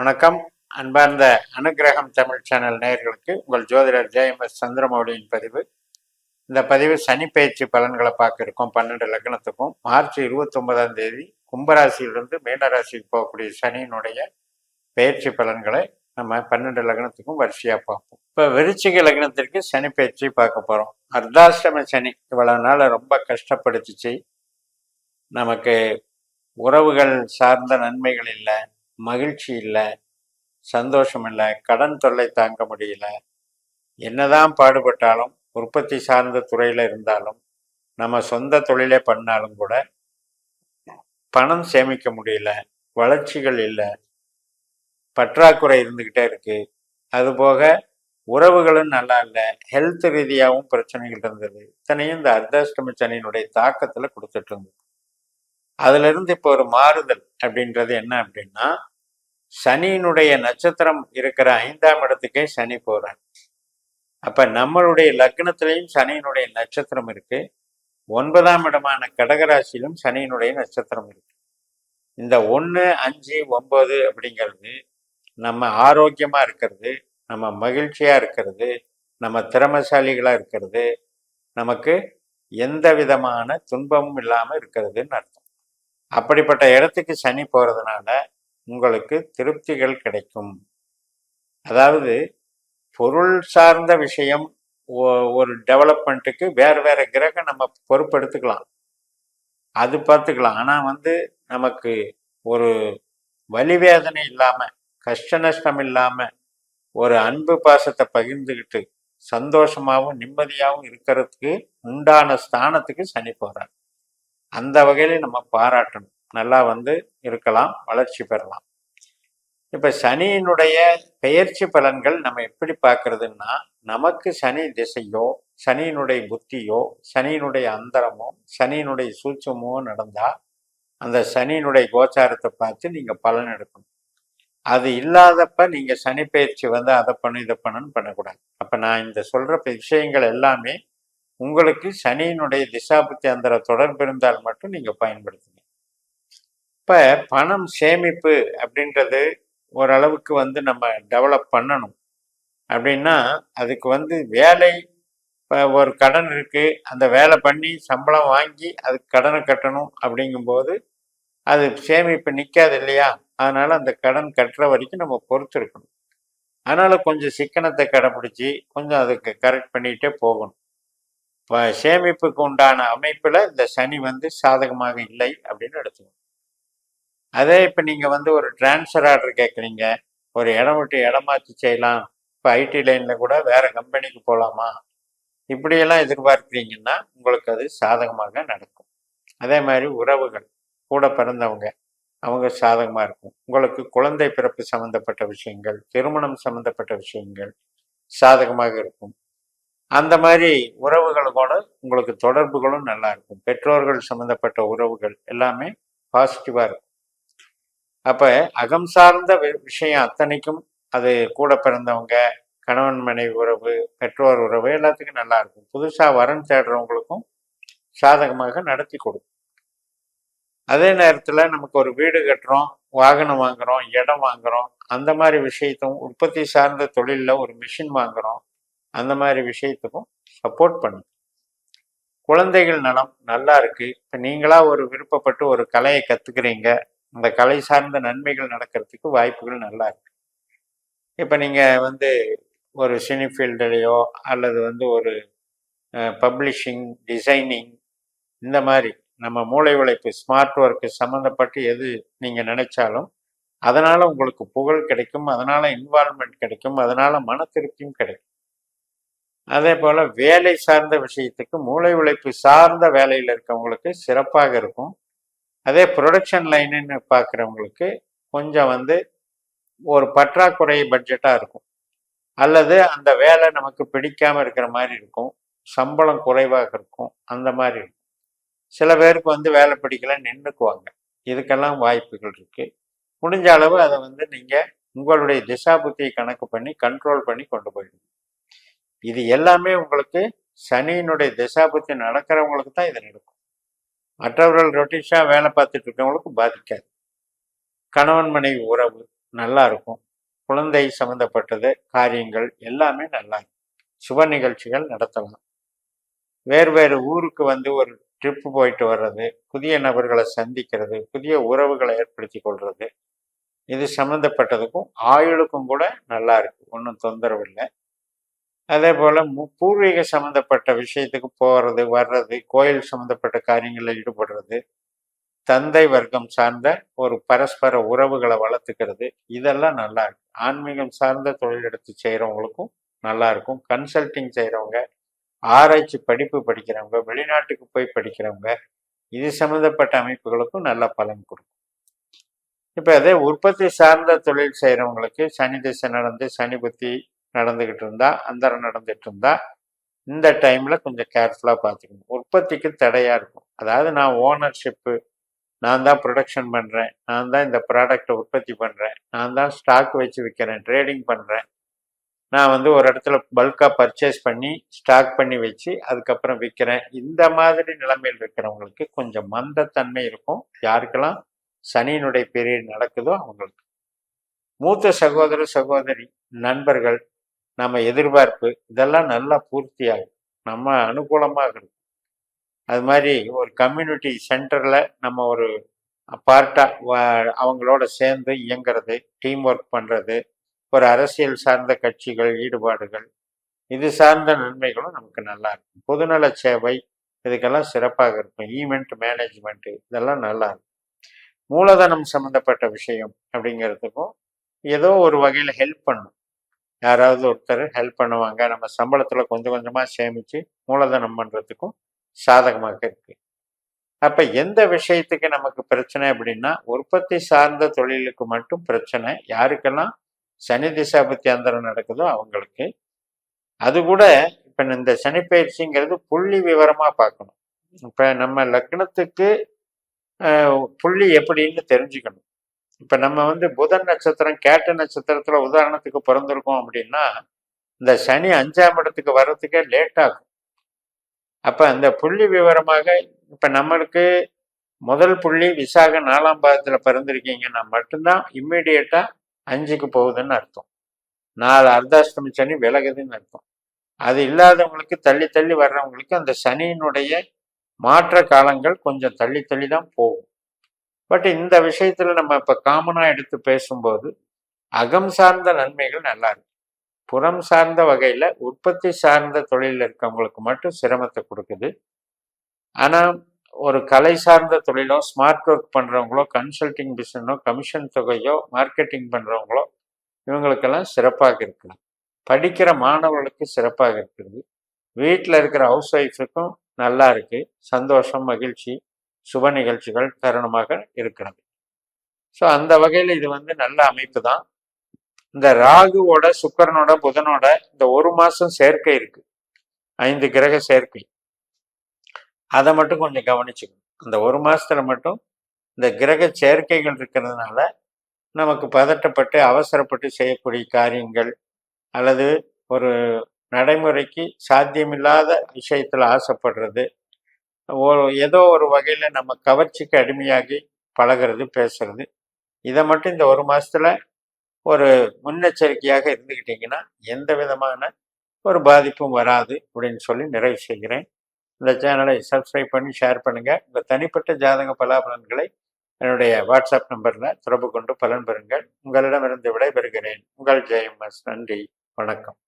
வணக்கம். அன்பார்ந்த அனுகிரகம் தமிழ் சேனல் நேயர்களுக்கு உங்கள் ஜோதிடர் ஜெயமஸ் சந்திரமௌலியின் பதிவு. இந்த பதிவு சனி பயிற்சி பலன்களை பார்க்க இருக்கோம். 12 லக்னத்துக்கும் மார்ச் 29ஆம் தேதி கும்பராசியிலிருந்து மீனராசிக்கு போகக்கூடிய சனியினுடைய பயிற்சி பலன்களை நம்ம 12 லக்னத்துக்கும் வரிசையாக பார்ப்போம். இப்போ விருச்சிக லக்னத்திற்கு சனி பயிற்சி பார்க்க போகிறோம். அர்த்தாஷ்டம சனி இவ்வளவு நாள் ரொம்ப கஷ்டப்படுத்துச்சு. நமக்கு உறவுகள் சார்ந்த நன்மைகள் இல்லை, மகிழ்ச்சி இல்லை, சந்தோஷம் இல்லை, கடன் தொல்லை தாங்க முடியல. என்னதான் பாடுபட்டாலும், உற்பத்தி சார்ந்த துறையில் இருந்தாலும், நம்ம சொந்த தொழிலே பண்ணாலும் கூட பணம் சேமிக்க முடியல, வளர்ச்சிகள் இல்லை, பற்றாக்குறை இருந்துக்கிட்டே இருக்கு. அதுபோக உறவுகளும் நல்லா இல்லை, ஹெல்த் ரீதியாகவும் பிரச்சனைகள் இருந்தது. இத்தனையும் இந்த அர்த்தாஷ்டம சனியினுடைய தாக்கத்தில் கொடுத்துட்டு இருந்தது. அதுல இருந்து இப்போ ஒரு மாறுதல் அப்படின்றது என்ன அப்படின்னா, சனியினுடைய நட்சத்திரம் இருக்கிற 5ஆம் இடத்துக்கே சனி போறார். அப்ப நம்மளுடைய லக்னத்திலையும் சனியினுடைய நட்சத்திரம் இருக்கு. 9ஆம் இடமான கடகராசியிலும் சனியினுடைய நட்சத்திரம் இருக்கு. இந்த 1, 5, 9 அப்படிங்கிறது நம்ம ஆரோக்கியமா இருக்கிறது, நம்ம மகிழ்ச்சியா இருக்கிறது, நம்ம திறமைசாலிகளா இருக்கிறது, நமக்கு எந்த விதமான துன்பமும் இல்லாம இருக்கிறதுன்னு அர்த்தம். அப்படிப்பட்ட இடத்துக்கு சனி போறதுனால உங்களுக்கு திருப்திகள் கிடைக்கும். அதாவது பொருள் சார்ந்த விஷயம், ஒரு டெவலப்மெண்ட்டுக்கு வேறு வேற கிரகம் நம்ம பொறுப்பெடுத்துக்கலாம், அது பார்த்துக்கலாம். ஆனால் நமக்கு ஒரு வலிவேதனை இல்லாமல், கஷ்ட நஷ்டம் இல்லாமல், ஒரு அன்பு பாசத்தை பகிர்ந்துக்கிட்டு சந்தோஷமாகவும் நிம்மதியாகவும் இருக்கிறதுக்கு உண்டான ஸ்தானத்துக்கு சனி போகிறார். அந்த வகையில் நம்ம பாராட்டணும். நல்லா இருக்கலாம், வளர்ச்சி பெறலாம். இப்ப சனியினுடைய பெயர்ச்சி பலன்கள் நம்ம எப்படி பார்க்கறதுன்னா, நமக்கு சனி திசையோ, சனியினுடைய புத்தியோ, சனியினுடைய அந்தரமோ, சனியினுடைய சூட்சமோ நடந்தா அந்த சனியினுடைய கோச்சாரத்தை பார்த்து நீங்க பலன் எடுக்கணும். அது இல்லாதப்ப நீங்க சனி பயிற்சி அதை பண்ணு இதை பண்ணுன்னு பண்ணக்கூடாது. அப்ப நான் இந்த சொல்ற விஷயங்கள் எல்லாமே உங்களுக்கு சனியினுடைய திசாபுத்தி அந்தர தொடர்பு இருந்தால் மட்டும் நீங்க பயன்படுத்துங்க. இப்ப பணம் சேமிப்பு அப்படின்றது ஓரளவுக்கு நம்ம டெவலப் பண்ணணும் அப்படின்னா, அதுக்கு வேலை, இப்போ ஒரு கடன் இருக்கு, அந்த வேலை பண்ணி சம்பளம் வாங்கி அதுக்கு கடனை கட்டணும் அப்படிங்கும்போது அது சேமிப்பு நிற்காது இல்லையா? அதனால அந்த கடன் கட்டுற வரைக்கும் நம்ம பொறுத்து இருக்கணும். அதனால கொஞ்சம் சிக்கனத்தை கடைப்பிடிச்சி கொஞ்சம் அதுக்கு கரெக்ட் பண்ணிகிட்டே போகணும். இப்போ சேமிப்புக்கு உண்டான அமைப்புல இந்த சனி சாதகமாக இல்லை அப்படின்னு எடுத்துக்கணும். அதே இப்போ நீங்கள் ஒரு டிரான்ஸ்ஃபர் ஆர்டர் கேட்குறீங்க, ஒரு இடம் விட்டு இடமாற்றி செய்யலாம், இப்போ ஐடி லைனில் கூட வேறு கம்பெனிக்கு போகலாமா, இப்படியெல்லாம் எதிர்பார்க்குறீங்கன்னா உங்களுக்கு அது சாதகமாக நடக்கும். அதே மாதிரி உறவுகள், கூட பிறந்தவங்க, அவங்க சாதகமாக இருக்கும். உங்களுக்கு குழந்தை பிறப்பு சம்மந்தப்பட்ட விஷயங்கள், திருமணம் சம்மந்தப்பட்ட விஷயங்கள் சாதகமாக இருக்கும். அந்த மாதிரி உறவுகளோட உங்களுக்கு தொடர்புகளும் நல்லா இருக்கும். பெற்றோர்கள் சம்மந்தப்பட்ட உறவுகள் எல்லாமே பாசிட்டிவாக இருக்கும். அப்போ அகம் சார்ந்த விஷயம் அத்தனைக்கும், அது கூட பிறந்தவங்க, கணவன் மனைவி உறவு, பெற்றோர் உறவு எல்லாத்துக்கும் நல்லா இருக்கும். புதுசாக வரன் தேடுறவங்களுக்கும் சாதகமாக நடத்தி கொடுக்கும். அதே நேரத்தில் நமக்கு ஒரு வீடு கட்டுறோம், வாகனம் வாங்குகிறோம், இடம் வாங்குகிறோம், அந்த மாதிரி விஷயத்தும், உற்பத்தி சார்ந்த தொழிலில் ஒரு மிஷின் வாங்குகிறோம், அந்த மாதிரி விஷயத்துக்கும் சப்போர்ட் பண்ணும். குழந்தைகள் நலம் நல்லா இருக்கு. இப்போ நீங்களா ஒரு விருப்பப்பட்டு ஒரு கலையை கற்றுக்குறீங்க, அந்த கலை சார்ந்த நன்மைகள் நடக்கிறதுக்கு வாய்ப்புகள் நல்லா இருக்கு. இப்போ நீங்கள் ஒரு சினி ஃபீல்டுலேயோ அல்லது ஒரு பப்ளிஷிங், டிசைனிங், இந்த மாதிரி நம்ம மூளை உழைப்பு, ஸ்மார்ட் ஒர்க்கு சம்மந்தப்பட்டு எது நீங்கள் நினைச்சாலும் அதனால் உங்களுக்கு புகழ் கிடைக்கும், அதனால் இன்வால்மெண்ட் கிடைக்கும், அதனால் மன திருப்தியும் கிடைக்கும். அதே போல் வேலை சார்ந்த விஷயத்துக்கு, மூளை உழைப்பு சார்ந்த வேலையில் இருக்கவங்களுக்கு சிறப்பாக இருக்கும். அதே ப்ரொடக்ஷன் லைனுன்னு பார்க்குறவங்களுக்கு கொஞ்சம் ஒரு பற்றாக்குறை பட்ஜெட்டாக இருக்கும், அல்லது அந்த வேலை நமக்கு பிடிக்காமல் இருக்கிற மாதிரி இருக்கும், சம்பளம் குறைவாக இருக்கும், அந்த மாதிரி இருக்கும். சில பேருக்கு வேலை பிடிக்கல, நின்றுக்குவாங்க. இதுக்கெல்லாம் வாய்ப்புகள் இருக்குது. முடிஞ்ச அளவு அதை நீங்கள் உங்களுடைய திசாபுத்தியை கணக்கு பண்ணி கண்ட்ரோல் பண்ணி கொண்டு போயிடுங்க. இது எல்லாமே உங்களுக்கு சனியினுடைய திசாபுத்தி நடக்கிறவங்களுக்கு தான் இது நடக்கும். மற்றவர்கள் ரொட்டீஷாக வேலை பார்த்துட்டு இருக்கவங்களுக்கு பாதிக்காது. கணவன் மனைவி உறவு, நல்லா இருக்கும். குழந்தை சம்பந்தப்பட்டது காரியங்கள் எல்லாமே நல்லா இருக்கும். சுப நிகழ்ச்சிகள் நடத்தலாம். வேறு வேறு ஊருக்கு வந்து ஒரு ட்ரிப்பு போயிட்டு வர்றது, புதிய நபர்களை சந்திக்கிறது, புதிய உறவுகளை ஏற்படுத்தி கொள்வது, இது சம்மந்தப்பட்டதுக்கும் ஆயுளுக்கும் கூட நல்லா இருக்கு. ஒன்றும் தொந்தரவு இல்லை. அதே போல பூர்வீக சம்மந்தப்பட்ட விஷயத்துக்கு போகிறது வர்றது, கோயில் சம்மந்தப்பட்ட காரியங்களில் ஈடுபடுறது, தந்தை வர்க்கம் சார்ந்த ஒரு பரஸ்பர உறவுகளை வளர்த்துக்கிறது, இதெல்லாம் நல்லா இருக்கு. ஆன்மீகம் சார்ந்த தொழில் எடுத்து செய்கிறவங்களுக்கும் நல்லா இருக்கும். கன்சல்டிங் செய்கிறவங்க, ஆராய்ச்சி படிப்பு படிக்கிறவங்க, வெளிநாட்டுக்கு போய் படிக்கிறவங்க, இது சம்மந்தப்பட்ட அமைப்புகளுக்கும் நல்ல பலன் கொடுக்கும். இப்போ அதே உற்பத்தி சார்ந்த தொழில் செய்கிறவங்களுக்கு சனி திசை நடந்து சனி புத்தி நடந்துக்கிட்டு இருந்தா, அந்தரம் நடந்துட்டு இருந்தா, இந்த டைம்ல கொஞ்சம் கேர்ஃபுல்லாக பார்த்துக்கணும். உற்பத்திக்கு தடையா இருக்கும். அதாவது நான் ஓனர்ஷிப்பு, நான் தான் ப்ரொடக்ஷன் பண்ணுறேன், நான் தான் இந்த ப்ராடக்டை உற்பத்தி பண்ணுறேன், நான் தான் ஸ்டாக் வச்சு விற்கிறேன், ட்ரேடிங் பண்ணுறேன், நான் வந்து ஒரு இடத்துல பல்காக பர்ச்சேஸ் பண்ணி ஸ்டாக் பண்ணி வச்சு அதுக்கப்புறம் விற்கிறேன், இந்த மாதிரி நிலைமையில் இருக்கிறவங்களுக்கு கொஞ்சம் மந்தத்தன்மை இருக்கும். யாருக்கெல்லாம் சனியினுடைய பீரியட் நடக்குதோ அவங்களுக்கு. மூத்த சகோதர சகோதரி, நண்பர்கள், நம்ம எதிர்பார்ப்பு இதெல்லாம் நல்லா பூர்த்தியாகும். நம்ம அனுகூலமாக இருக்கும். அது மாதிரி ஒரு கம்யூனிட்டி சென்டரில் நம்ம ஒரு பார்ட்டாக அவங்களோட சேர்ந்து இயங்கிறது, டீம் ஒர்க் பண்ணுறது, ஒரு அரசியல் சார்ந்த கட்சிகள் ஈடுபாடுகள், இது சார்ந்த நன்மைகளும் நமக்கு நல்லா இருக்கும். பொதுநல சேவை இதுக்கெல்லாம் சிறப்பாக இருக்கும். ஈவெண்ட் மேனேஜ்மெண்ட்டு இதெல்லாம் நல்லா இருக்கும். மூலதனம் சம்மந்தப்பட்ட விஷயம் அப்படிங்கிறதுக்கும் ஏதோ ஒரு வகையில் ஹெல்ப் பண்ணும். யாராவது ஒருத்தர் ஹெல்ப் பண்ணுவாங்க. நம்ம சம்பளத்தில் கொஞ்சம் கொஞ்சமாக சேமித்து மூலதனம் பண்ணுறதுக்கும் சாதகமாக இருக்கு. அப்போ எந்த விஷயத்துக்கு நமக்கு பிரச்சனை அப்படின்னா, உற்பத்தி சார்ந்த தொழிலுக்கு மட்டும் பிரச்சனை. யாருக்கெல்லாம் சனி திசாபுத்தி அந்தரம் நடக்குதோ அவங்களுக்கு. அது கூட இப்போ இந்த சனிப்பயிற்சிங்கிறது புள்ளி விவரமாக பார்க்கணும். இப்போ நம்ம லக்னத்துக்கு புள்ளி எப்படின்னு தெரிஞ்சுக்கணும். இப்போ நம்ம வந்து புதன் நட்சத்திரம் கேட்ட நட்சத்திரத்தில் உதாரணத்துக்கு பிறந்திருக்கோம் அப்படின்னா, இந்த சனி 5ஆம் இடத்துக்கு வர்றதுக்கே லேட் ஆகும். அப்போ அந்த புள்ளி விவரமாக இப்போ நம்மளுக்கு முதல் புள்ளி விசாக 4ஆம் பாதத்தில் பிறந்திருக்கீங்கன்னா மட்டும்தான் இம்மிடியேட்டாக 5க்கு போகுதுன்னு அர்த்தம். 4 அர்த்தாஷ்டமி சனி விலகுதுன்னு அர்த்தம். அது இல்லாதவங்களுக்கு தள்ளி தள்ளி வர்றவங்களுக்கு அந்த சனியினுடைய மாற்ற காலங்கள் கொஞ்சம் தள்ளி தள்ளி தான் போகும். பட் இந்த விஷயத்துல நம்ம இப்போ காமனாக எடுத்து பேசும்போது அகம் சார்ந்த நன்மைகள் நல்லா இருக்கு. புறம் சார்ந்த வகையில் உற்பத்தி சார்ந்த தொழிலில் இருக்கவங்களுக்கு மட்டும் சிரமத்தை கொடுக்குது. ஆனால் ஒரு கலை சார்ந்த தொழிலோ, ஸ்மார்ட் ஒர்க் பண்ணுறவங்களோ, கன்சல்டிங் பிஸ்னஸோ, கமிஷன் தொகையோ, மார்க்கெட்டிங் பண்ணுறவங்களோ, இவங்களுக்கெல்லாம் சிறப்பாக இருக்குது. படிக்கிற மாணவர்களுக்கு சிறப்பாக இருக்குது. வீட்டில் இருக்கிற ஹவுஸ் ஒய்ஃபுக்கும் நல்லா இருக்கு. சந்தோஷம், மகிழ்ச்சி, சுப நிகழ்ச்சிகள் தருணமாக இருக்கிறது. ஸோ அந்த வகையில் இது வந்து நல்ல அமைப்பு தான். இந்த ராகுவோட, சுக்கரனோட, புதனோட இந்த ஒரு மாசம் சேர்க்கை இருக்கு. 5 கிரக சேர்க்கை. அதை மட்டும் கொஞ்சம் கவனிச்சுக்கணும். அந்த ஒரு மாசத்துல மட்டும் இந்த கிரக சேர்க்கைகள் இருக்கிறதுனால நமக்கு பதட்டப்பட்டு அவசரப்பட்டு செய்யக்கூடிய காரியங்கள் அல்லது ஒரு நடைமுறைக்கு சாத்தியமில்லாத விஷயத்துல ஆசைப்படுறது, ஏதோ ஒரு வகையில நம்ம கவர்ச்சிக்கு அடிமையாகி பழகிறது, பேசுறது, இதை மட்டும் இந்த ஒரு மாசத்துல ஒரு முன்னெச்சரிக்கையாக இருந்துக்கிட்டீங்கன்னா எந்த விதமான ஒரு பாதிப்பும் வராது அப்படின்னு சொல்லி நிறைவு செய்கிறேன். இந்த சேனலை சப்ஸ்கிரைப் பண்ணி ஷேர் பண்ணுங்க. உங்கள் தனிப்பட்ட ஜாதக பலாபலன்களை என்னுடைய வாட்ஸ்அப் நம்பரில் தொடர்பு கொண்டு பலன் பெறுங்கள். உங்களிடமிருந்து விடைபெறுகிறேன். உங்கள் ஜெயம் எஸ். நன்றி, வணக்கம்.